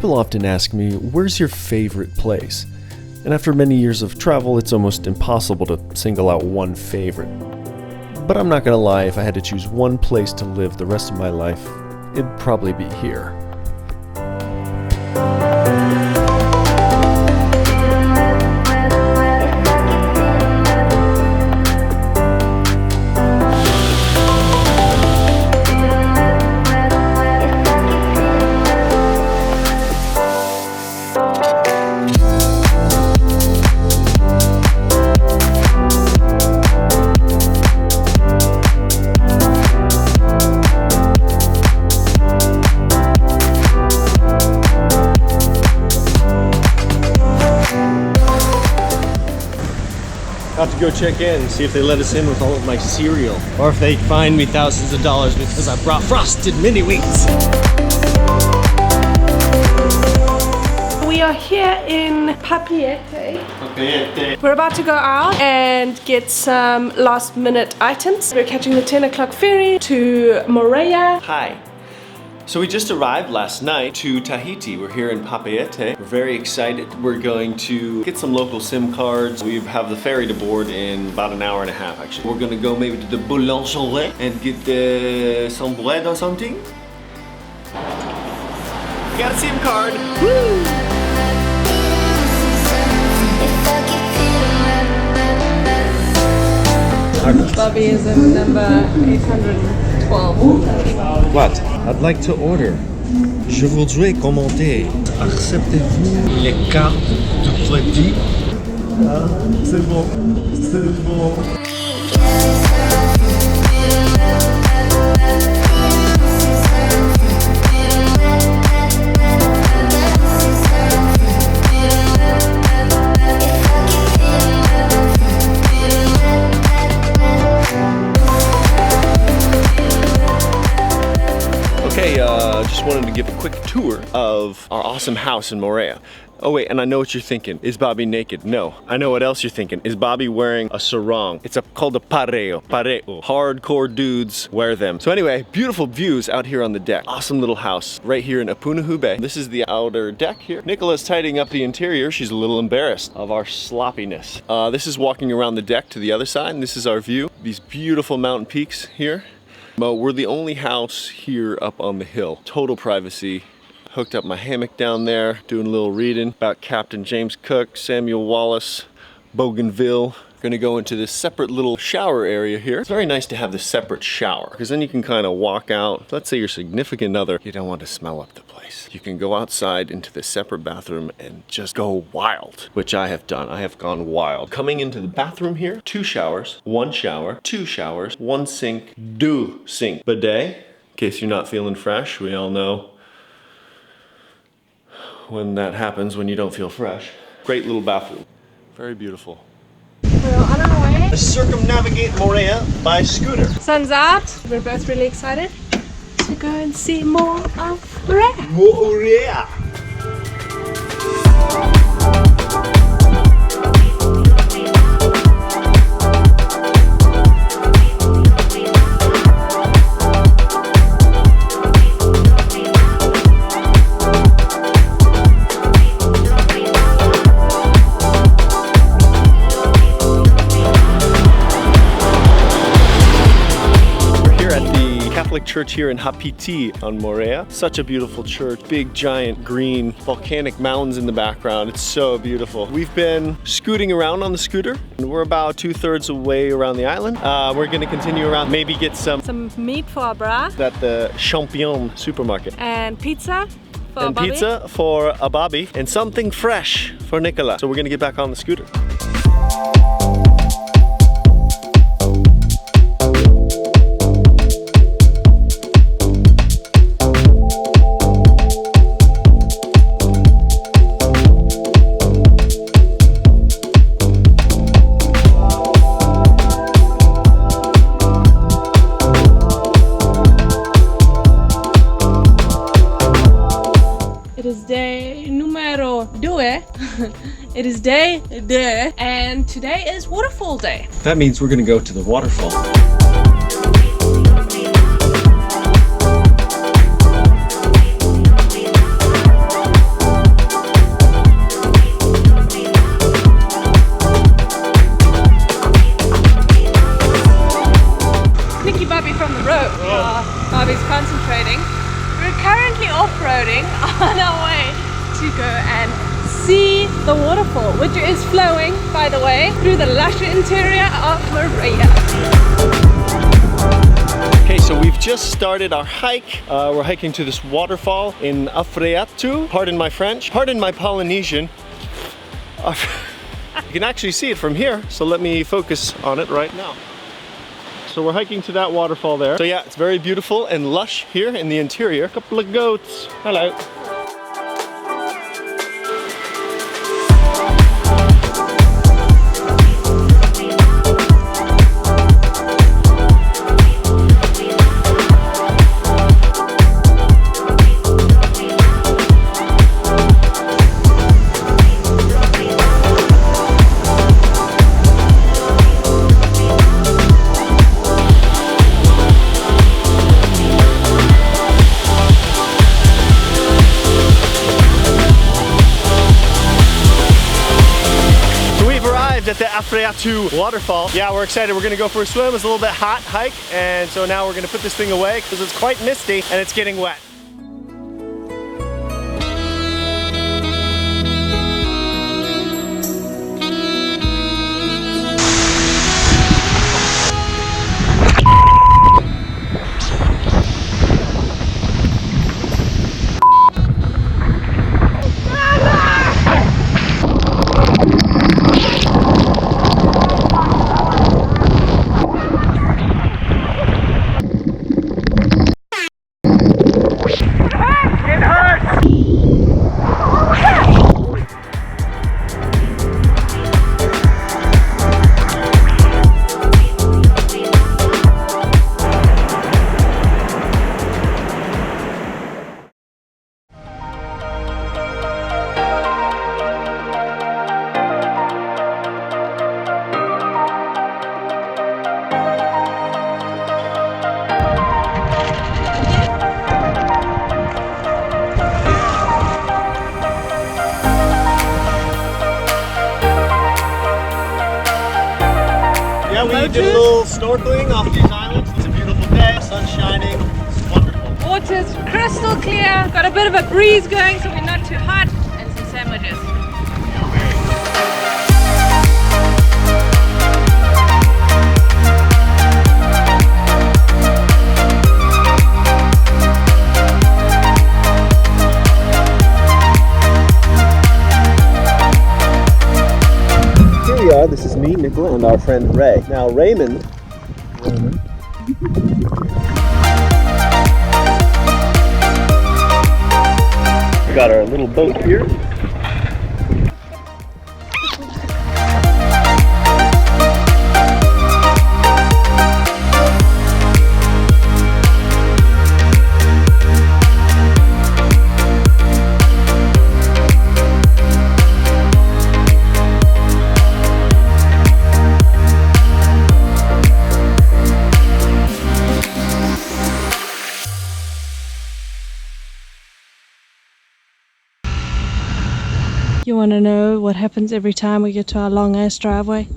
People often ask me, where's your favorite place? And after many years of travel, it's almost impossible to single out one favorite. But I'm not gonna lie, if I had to choose one place to live the rest of my life, it'd probably be here. About to go check in and see if they let us in with all of my cereal, or if they fine me thousands of dollars because I brought frosted mini wheats. We are here in Papeete. We're about to go out and get some last minute items. We're catching the 10 o'clock ferry to Moorea. Hi. So we just arrived last night to Tahiti. We're here in Papeete. We're very excited. We're going to get some local SIM cards. We have the ferry to board in about an hour and a half, actually. We're gonna go maybe to the boulangerie and get some bread or something. We got a SIM card. Woo! Bobby is in number 812. What? I'd like to order. Je voudrais commander. Acceptez-vous les cartes de crédit? Ah, c'est bon. C'est bon. Just wanted to give a quick tour of our awesome house in Moorea. Oh wait, and I know what you're thinking. Is Bobby naked? No. I know what else you're thinking. Is Bobby wearing a sarong? It's called a pareo. Pareo. Hardcore dudes wear them. So anyway, beautiful views out here on the deck. Awesome little house right here in Opunohu Bay. This is the outer deck here. Nicola's tidying up the interior. She's a little embarrassed of our sloppiness. This is walking around the deck to the other side, and this is our view. These beautiful mountain peaks here. We're the only house here up on the hill. Total privacy. Hooked up my hammock down there, doing a little reading about Captain James Cook, Samuel Wallace, Bougainville. Gonna go into this separate little shower area here. It's very nice to have this separate shower, because then you can kind of walk out. Let's say your significant other, you don't want to smell up the place. You can go outside into the separate bathroom and just go wild, which I have done. I have gone wild. Coming into the bathroom here, 2 showers, 1 shower, 2 showers, 1 sink, 2 sink. Bidet, in case you're not feeling fresh. We all know when that happens when you don't feel fresh. Great little bathroom. Very beautiful. We're on our way. Circumnavigate Moorea by scooter. Sun's out. We're both really excited to go and see more of Moorea. Moorea. Church here in Hapiti on Moorea. Such a beautiful church. Big, giant, green, volcanic mountains in the background. It's so beautiful. We've been scooting around on the scooter, and we're about 2/3 of the way around the island. We're gonna continue around, maybe get some meat for our bra. At the Champion supermarket. And pizza for and Bobby. Pizza for a Bobby. And something fresh for Nicola. So we're gonna get back on the scooter. Day numero 2. It is day 2, and today is Waterfall Day. That means we're gonna go to the waterfall. go and see the waterfall, which is flowing, by the way, through the lush interior of Moorea. Okay, so we've just started our hike. We're hiking to this waterfall in Afreatu. Pardon my French, pardon my Polynesian. You can actually see it from here, so let me focus on it right now. So we're hiking to that waterfall there. So yeah, it's very beautiful and lush here in the interior. Couple of goats. Hello. At the Afreatu waterfall. Yeah, we're excited. We're gonna go for a swim. It's a little bit hot hike, and so now we're gonna put this thing away because it's quite misty and it's getting wet. We did a little snorkeling off these islands. It's a beautiful day, sun shining, it's wonderful. Water's crystal clear, got a bit of a breeze going so we're not too hot, and some sandwiches. This is me, Nicola, and our friend Ray. Now Raymond. We got our little boat here. You want to know what happens every time we get to our long ass driveway?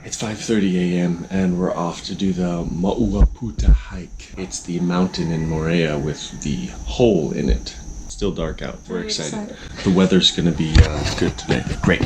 It's 5:30 a.m. and we're off to do the Mauaputa hike. It's the mountain in Moorea with the hole in it. still dark out. We're Very excited. excited. The weather's gonna be good today. Great.